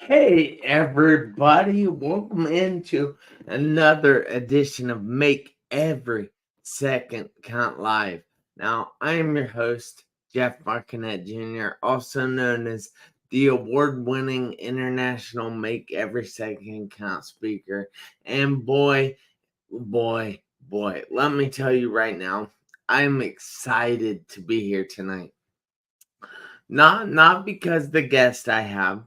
Hey everybody, welcome into another edition of Make Every Second Count Live. Now, I am your host, Jeff Marconette Jr., also known as the award-winning international Make Every Second Count speaker. And boy, let me tell you right now, I'm excited to be here tonight. Not because the guest I have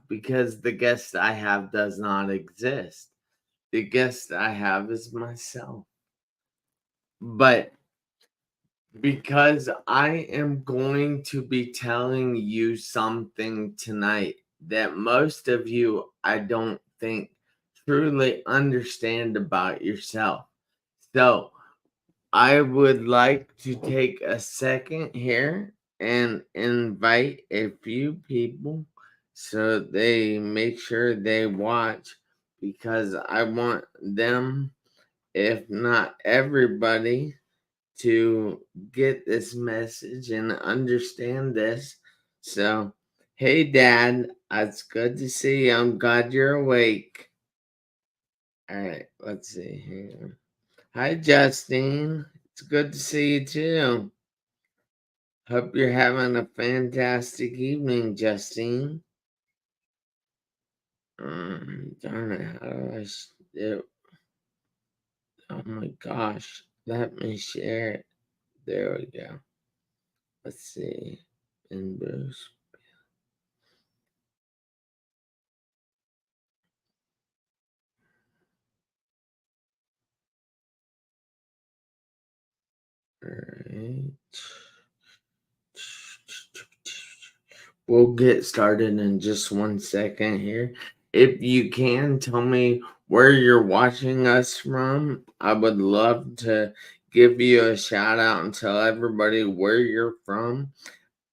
does not exist. The guest I have is myself. But because I am going to be telling you something tonight that most of you, I don't think, truly understand about yourself. So I would like to take a second here and invite a few people so they make sure they watch, because I want them, if not everybody, to get this message and understand this. So, hey, Dad, it's good to see you. I'm glad you're awake. All right, let's see here. Hi, Justine. It's good to see you too. Hope you're having a fantastic evening, Justine. Darn it, how do I do? Oh my gosh, let me share it. There we go. Let's see. In Bruce. Alright. We'll get started in just 1 second here. If you can tell me where you're watching us from, I would love to give you a shout out and tell everybody where you're from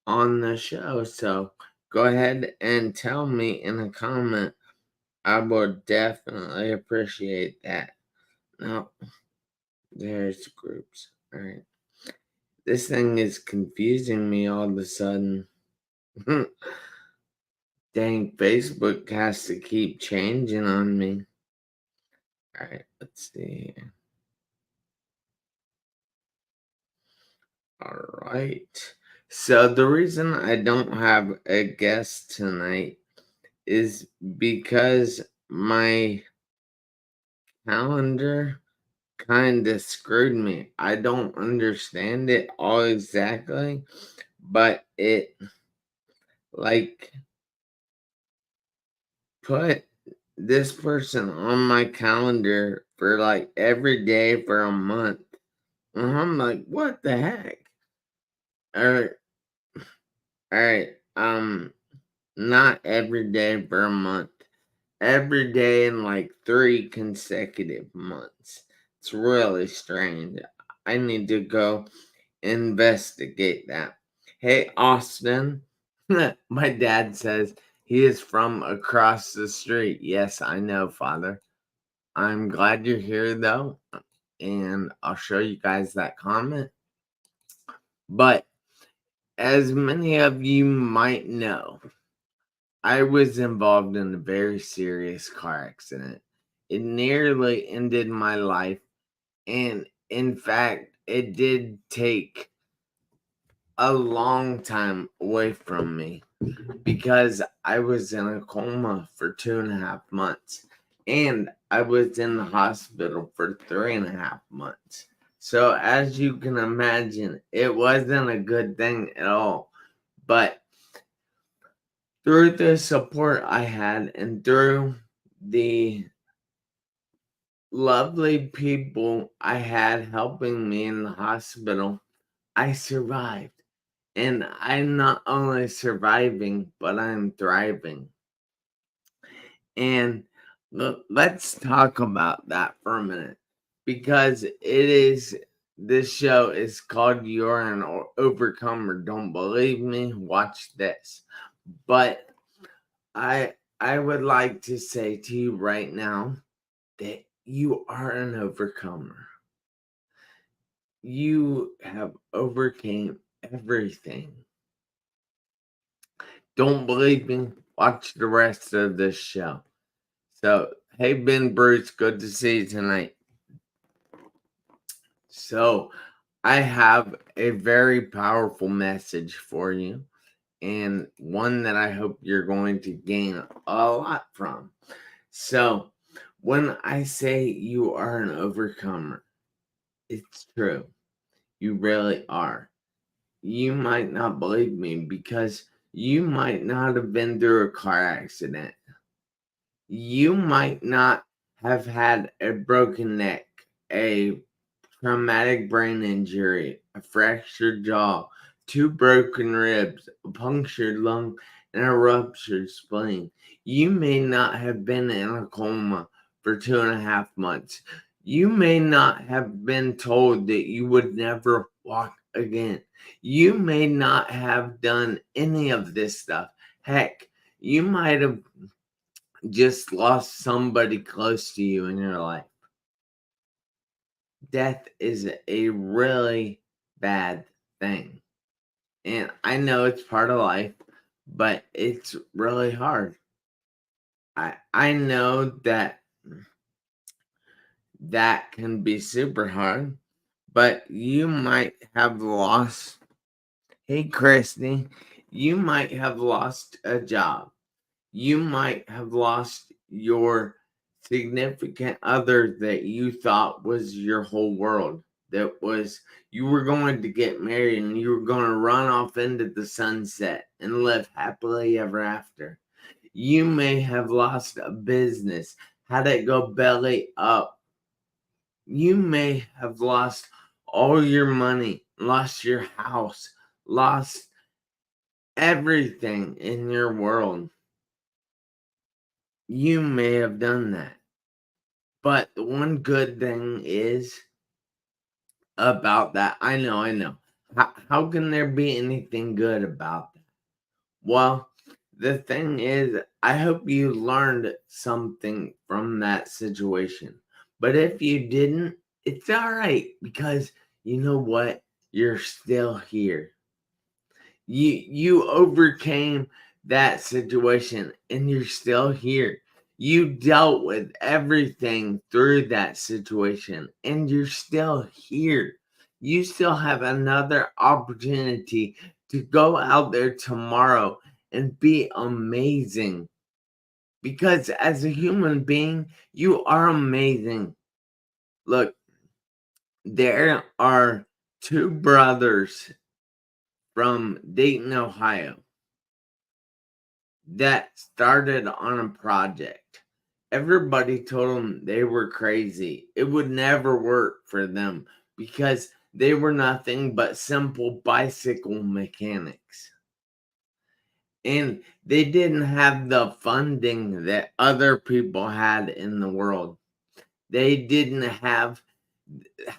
on the show. So go ahead and tell me in a comment. I would definitely appreciate that. Now, there's groups. All right. This thing is confusing me all of a sudden. Dang, Facebook has to keep changing on me. All right, let's see. All right. So the reason I don't have a guest tonight is because my calendar kind of screwed me. I don't understand it all exactly, but it like put this person on my calendar for like every day for a month. And I'm like, what the heck? All right, all right. Not every day for a month. Every day in like 3 consecutive months. It's really strange. I need to go investigate that. Hey, Austin. My dad says he is from across the street. Yes, I know, Father. I'm glad you're here, though, and I'll show you guys that comment. But as many of you might know, I was involved in a very serious car accident. It nearly ended my life, and in fact, it did take a long time away from me because I was in a coma for 2.5 months, and I was in the hospital for 3.5 months. So, as you can imagine, it wasn't a good thing at all. But through the support I had and through the lovely people I had helping me in the hospital, I survived. And I'm not only surviving, but I'm thriving. And let's talk about that for a minute, because this show is called You're an Overcomer. Don't believe me? Watch this. But I would like to say to you right now that you are an overcomer. You have overcame everything. Don't believe me? watch the rest of this show. So, hey, Ben Bruce, good to see you tonight. So, I have a very powerful message for you, and one that I hope you're going to gain a lot from. So, when I say you are an overcomer, it's true. You really are. You might not believe me because you might not have been through a car accident. You might not have had a broken neck, a traumatic brain injury, a fractured jaw, two broken ribs, a punctured lung, and a ruptured spleen. You may not have been in a coma for 2.5 months. You may not have been told that you would never walk again. You may not have done any of this stuff. Heck, you might have just lost somebody close to you in your life. Death is a really bad thing. And I know it's part of life, but it's really hard. I know that can be super hard, but you might have lost, hey Christy, you might have lost a job. You might have lost your significant other that you thought was your whole world. That was, you were going to get married and you were going to run off into the sunset and live happily ever after. You may have lost a business, had it go belly up. You may have lost all your money, lost your house, lost everything in your world. You may have done that. But the one good thing is about that, I know. How can there be anything good about that? Well, the thing is, I hope you learned something from that situation. But if you didn't, it's all right because you know what? You're still here. You overcame that situation and you're still here. You dealt with everything through that situation and you're still here. You still have another opportunity to go out there tomorrow and be amazing. Because as a human being, you are amazing. Look, there are two brothers from Dayton, Ohio that started on a project. Everybody told them they were crazy. It would never work for them because they were nothing but simple bicycle mechanics. And they didn't have the funding that other people had in the world. They didn't have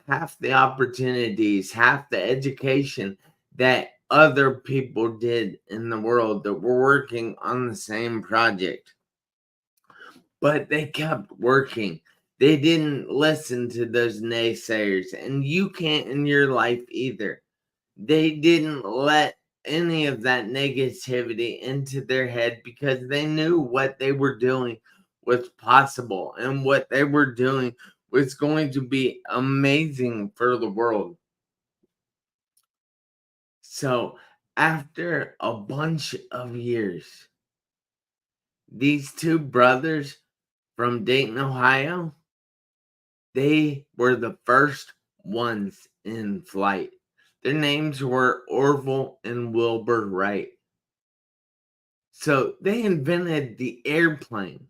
half the opportunities, half the education that other people did in the world that were working on the same project. But they kept working. They didn't listen to those naysayers, and you can't in your life either. They didn't let any of that negativity into their head because they knew what they were doing was possible and what they were doing was going to be amazing for the world. So, after a bunch of years, these two brothers from Dayton, Ohio, they were the first ones in flight. Their names were Orville and Wilbur Wright. So they invented the airplane.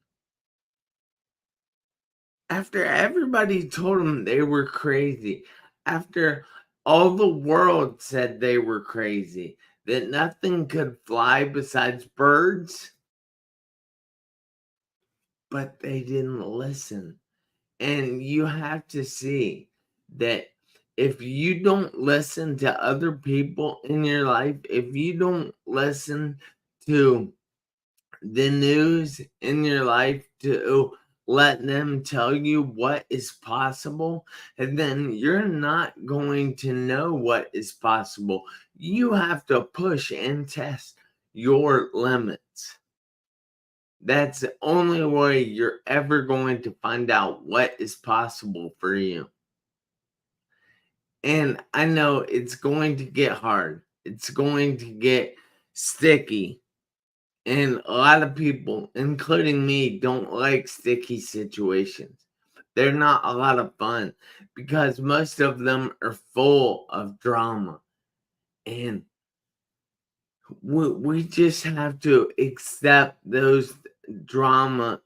After everybody told them they were crazy, after all the world said they were crazy, that nothing could fly besides birds, but they didn't listen. And you have to see that if you don't listen to other people in your life, if you don't listen to the news in your life to let them tell you what is possible, and then you're not going to know what is possible. You have to push and test your limits. That's the only way you're ever going to find out what is possible for you. And I know it's going to get hard. It's going to get sticky. And a lot of people, including me, don't like sticky situations. They're not a lot of fun because most of them are full of drama. And we just have to accept that drama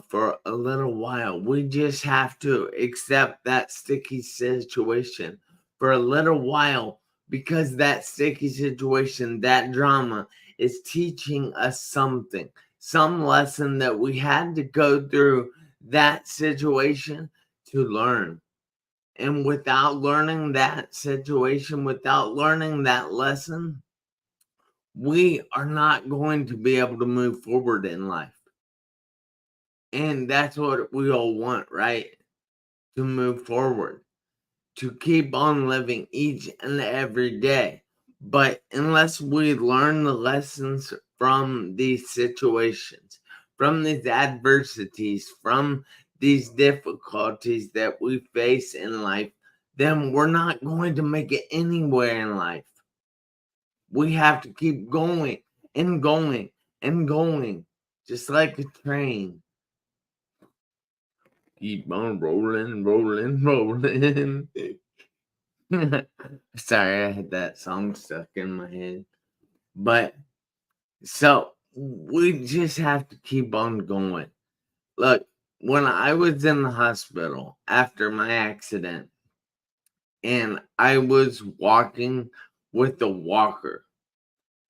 for a little while. We just have to accept that sticky situation for a little while because that sticky situation, that drama is teaching us something, some lesson that we had to go through that situation to learn. And without learning that situation, without learning that lesson, we are not going to be able to move forward in life. And that's what we all want, right? To move forward, to keep on living each and every day. But unless we learn the lessons from these situations, from these adversities, from these difficulties that we face in life, then we're not going to make it anywhere in life. We have to keep going and going and going, just like a train. Keep on rolling, rolling, rolling. Sorry, I had that song stuck in my head. But so we just have to keep on going. Look, when I was in the hospital after my accident and I was walking with a walker,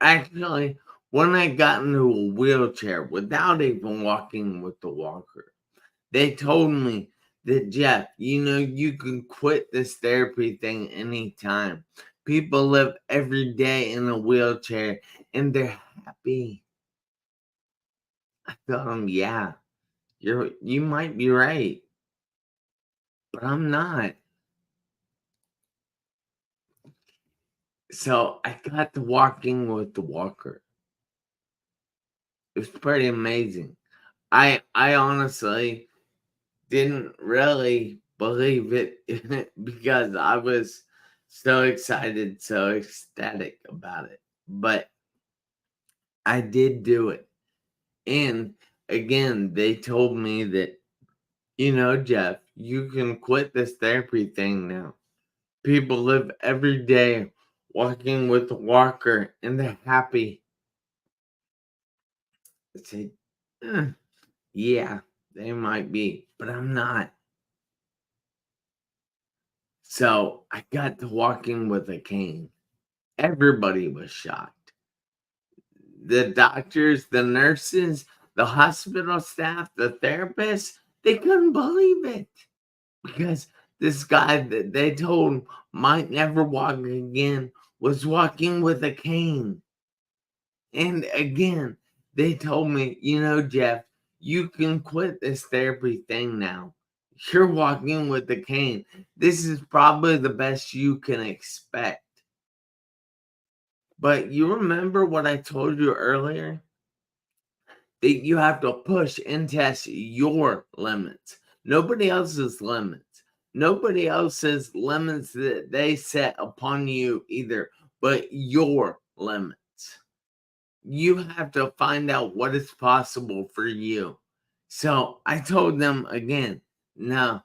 actually, when I got into a wheelchair without even walking with the walker, they told me that, Jeff, you can quit this therapy thing anytime. People live every day in a wheelchair and they're happy. I told them, yeah, you might be right, but I'm not. So I got to walking with the walker. It was pretty amazing. I honestly didn't really believe it because I was so excited, so ecstatic about it. But I did do it. And again, they told me that, Jeff, you can quit this therapy thing now. People live every day walking with a walker and they're happy. I said, yeah, they might be, but I'm not. So I got to walking with a cane. Everybody was shocked. The doctors, the nurses, the hospital staff, the therapists, they couldn't believe it because this guy that they told might never walk again was walking with a cane. And again, they told me, Jeff, you can quit this therapy thing now. You're walking with the cane. This is probably the best you can expect. But you remember what I told you earlier? That you have to push and test your limits, nobody else's limits, nobody else's limits that they set upon you either, but your limits. You have to find out what is possible for you. So I told them again, no,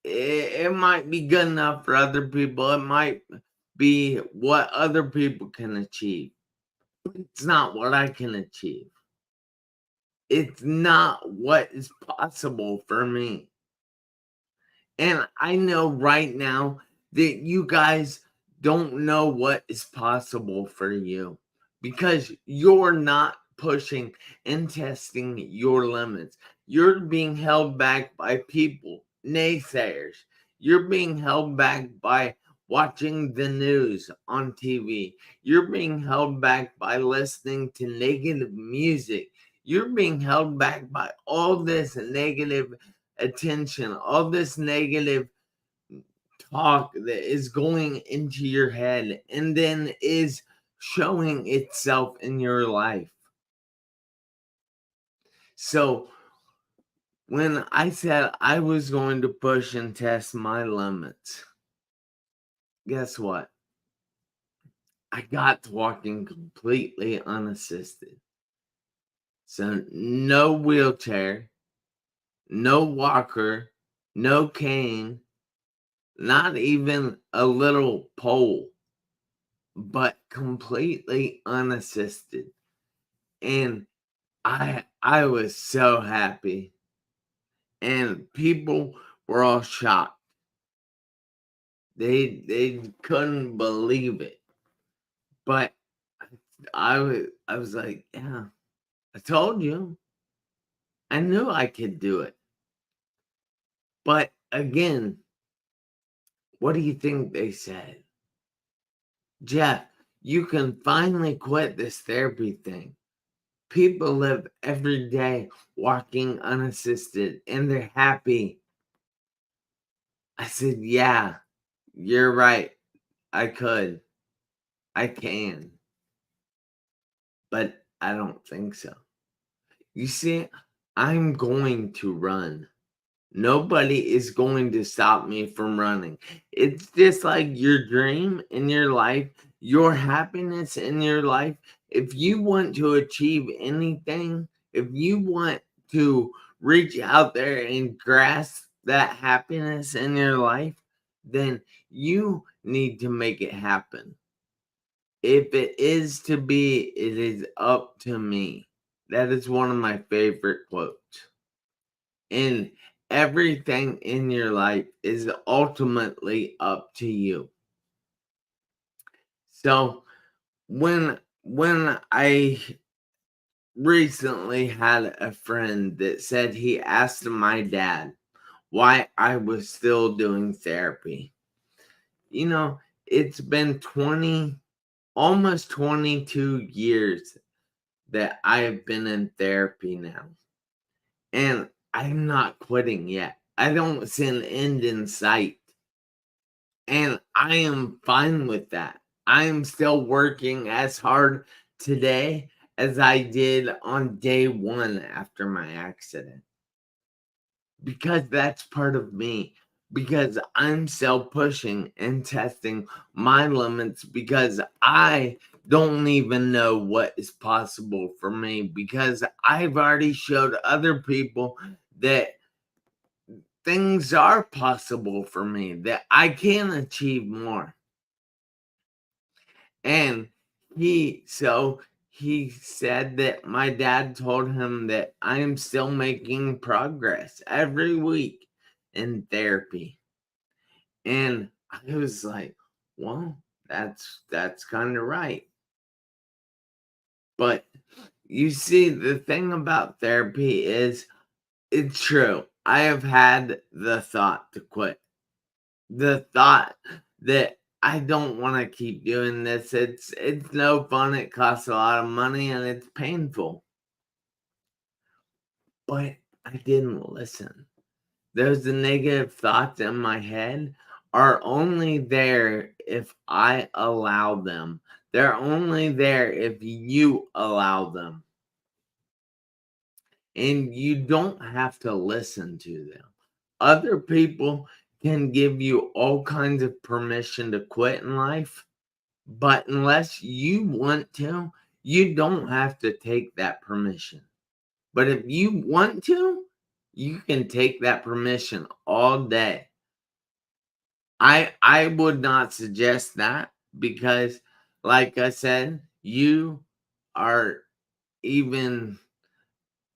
it might be good enough for other people. It might be what other people can achieve. It's not what I can achieve. It's not what is possible for me. And I know right now that you guys don't know what is possible for you because you're not pushing and testing your limits. You're being held back by people, naysayers. You're being held back by watching the news on TV. You're being held back by listening to negative music. You're being held back by all this negative attention, all this negative talk that is going into your head and then is showing itself in your life. So when I said I was going to push and test my limits, guess what? I got to walking completely unassisted. So no wheelchair, no walker, no cane, not even a little pole, but completely unassisted. And I was so happy. And people were all shocked. They couldn't believe it. But I was like, yeah, I told you. I knew I could do it. But again, what do you think they said? Jeff, you can finally quit this therapy thing. People live every day walking unassisted and they're happy. I said, yeah, you're right. I could. I can. But I don't think so. You see, I'm going to run. Nobody is going to stop me from running. It's just like your dream in your life, your happiness in your life. If you want to achieve anything, if you want to reach out there and grasp that happiness in your life, then you need to make it happen. If it is to be, it is up to me. That is one of my favorite quotes. And everything in your life is ultimately up to you. So when I recently had a friend that said he asked my dad why I was still doing therapy. You know, it's been almost 22 years that I have been in therapy now. And I'm not quitting yet. I don't see an end in sight. And I am fine with that. I am still working as hard today as I did on day one after my accident. Because that's part of me. Because I'm still pushing and testing my limits because I don't even know what is possible for me because I've already showed other people that things are possible for me, that I can achieve more. And he said that my dad told him that I am still making progress every week in therapy. And I was like, well, that's kind of right. But you see, the thing about therapy is it's true. I have had the thought to quit. The thought that I don't want to keep doing this. It's no fun. It costs a lot of money and it's painful. But I didn't listen. Those negative thoughts in my head are only there if I allow them. They're only there if you allow them. And you don't have to listen to them. Other people can give you all kinds of permission to quit in life, but unless you want to, you don't have to take that permission. But if you want to, you can take that permission all day. I would not suggest that because like I said, you are even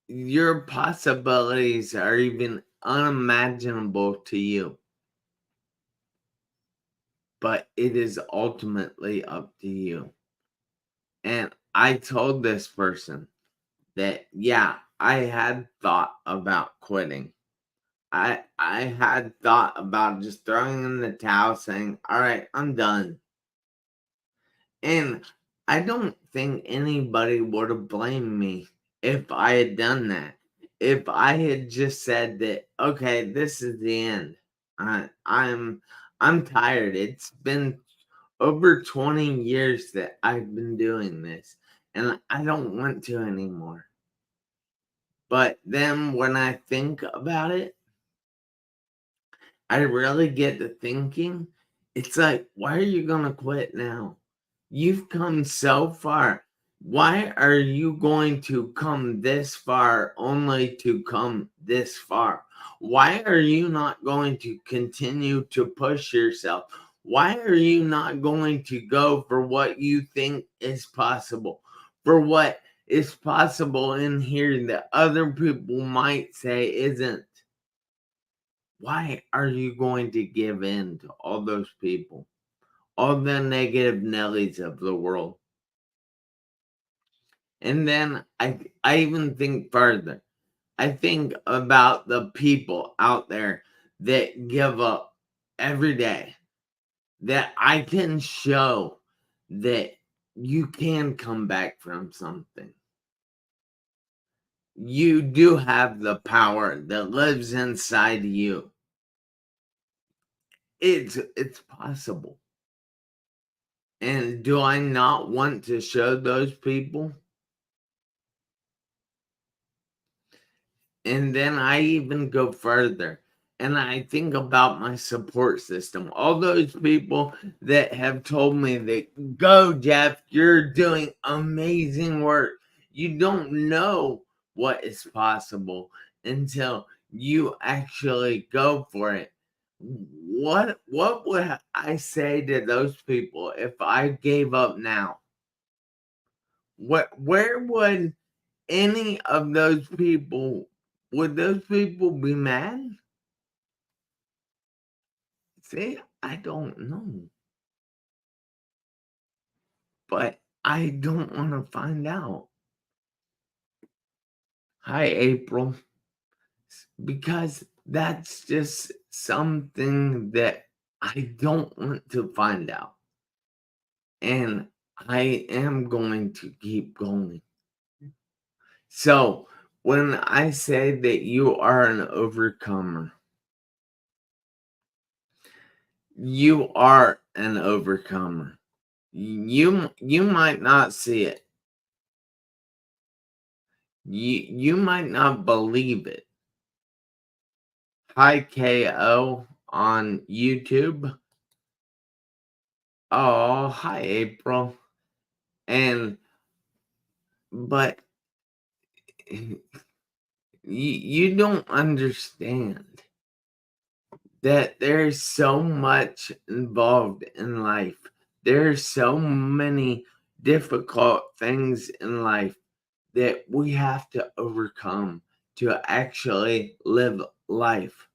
your possibilities are even unimaginable to you. But it is ultimately up to you. And I told this person that, yeah, I had thought about quitting. I had thought about just throwing in the towel saying, all right, I'm done. And I don't think anybody would have blamed me if I had done that. If I had just said that, okay, this is the end. I'm tired. It's been over 20 years that I've been doing this, and I don't want to anymore. But then when I think about it, I really get to thinking, it's like, why are you gonna quit now? You've come so far. Why are you going to come this far only to come this far? Why are you not going to continue to push yourself? Why are you not going to go for what you think is possible? For what is possible in here that other people might say isn't? Why are you going to give in to all those people? All the negative Nellies of the world. And then I even think further. I think about the people out there that give up every day, that I can show that you can come back from something. You do have the power that lives inside you. It's possible. And do I not want to show those people? And then I even go further and I think about my support system. All those people that have told me that, go, Jeff, you're doing amazing work. You don't know what is possible until you actually go for it. What would I say to those people if I gave up now? Where would any of those people, would those people be mad? See, I don't know, but I don't want to find out. Hi, April, because that's just something that I don't want to find out. And I am going to keep going. So, when I say that you are an overcomer, you are an overcomer. You might not see it. You might not believe it. Hi KO on YouTube. Oh, hi April. And but you don't understand that there's so much involved in life. There's so many difficult things in life that we have to overcome to actually live life.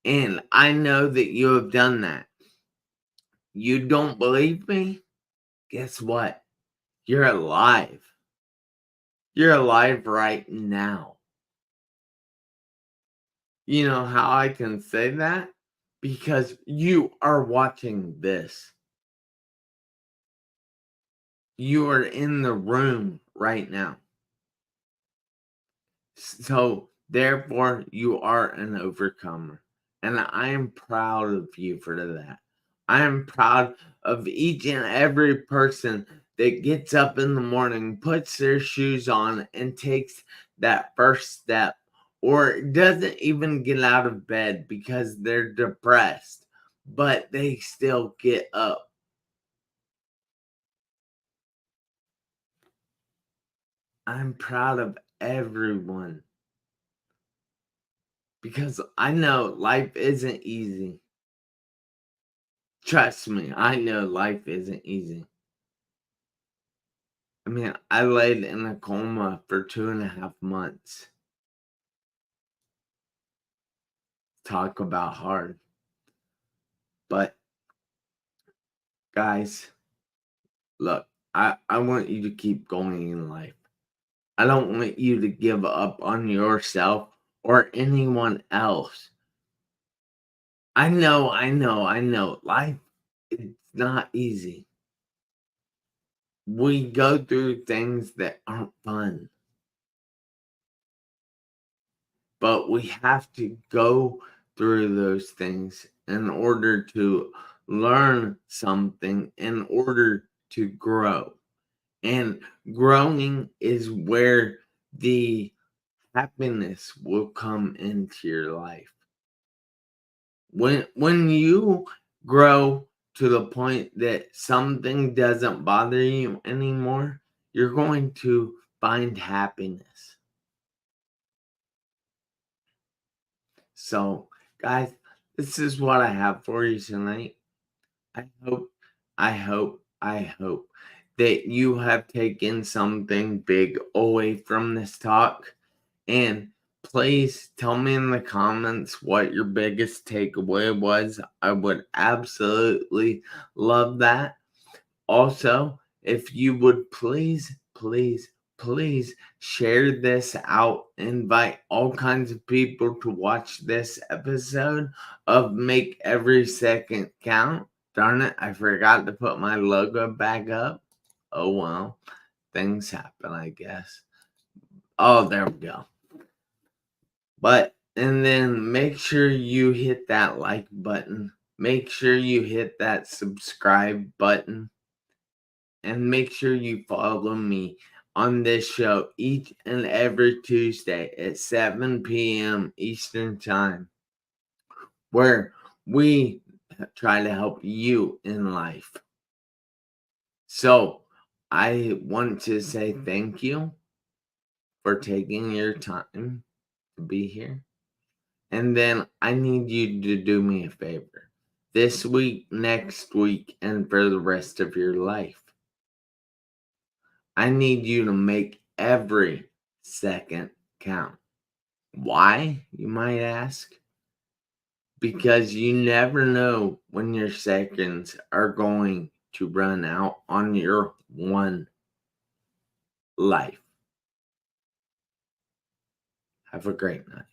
And I know that you have done that. You don't believe me? Guess what? You're alive. You're alive right now. You know how I can say that? Because you are watching this. You are in the room right now. So, therefore, you are an overcomer. And I am proud of you for that. I am proud of each and every person that gets up in the morning, puts their shoes on, and takes that first step, or doesn't even get out of bed because they're depressed, but they still get up. I'm proud of everyone because I know life isn't easy. Trust me, I know life isn't easy. I mean, I laid in a coma for 2.5 months. Talk about hard. But, guys, look, I want you to keep going in life. I don't want you to give up on yourself or anyone else. I know. Life, it's not easy. We go through things that aren't fun. But we have to go through those things in order to learn something, in order to grow. And growing is where the happiness will come into your life. When you grow to the point that something doesn't bother you anymore, you're going to find happiness. So, guys, this is what I have for you tonight. I hope, I hope that you have taken something big away from this talk. And please tell me in the comments what your biggest takeaway was. I would absolutely love that. Also, if you would please share this out, invite all kinds of people to watch this episode of Make Every Second Count. Darn it, I forgot to put my logo back up. Oh well, things happen, I guess. Oh, there we go. And then make sure you hit that like button. Make sure you hit that subscribe button. And make sure you follow me on this show each and every Tuesday at 7 p.m. Eastern Time, where we try to help you in life. So, I want to say thank you for taking your time to be here. And then I need you to do me a favor this week, next week, and for the rest of your life. I need you to make every second count. Why, you might ask? Because you never know when your seconds are going to run out on your one life. Have a great night.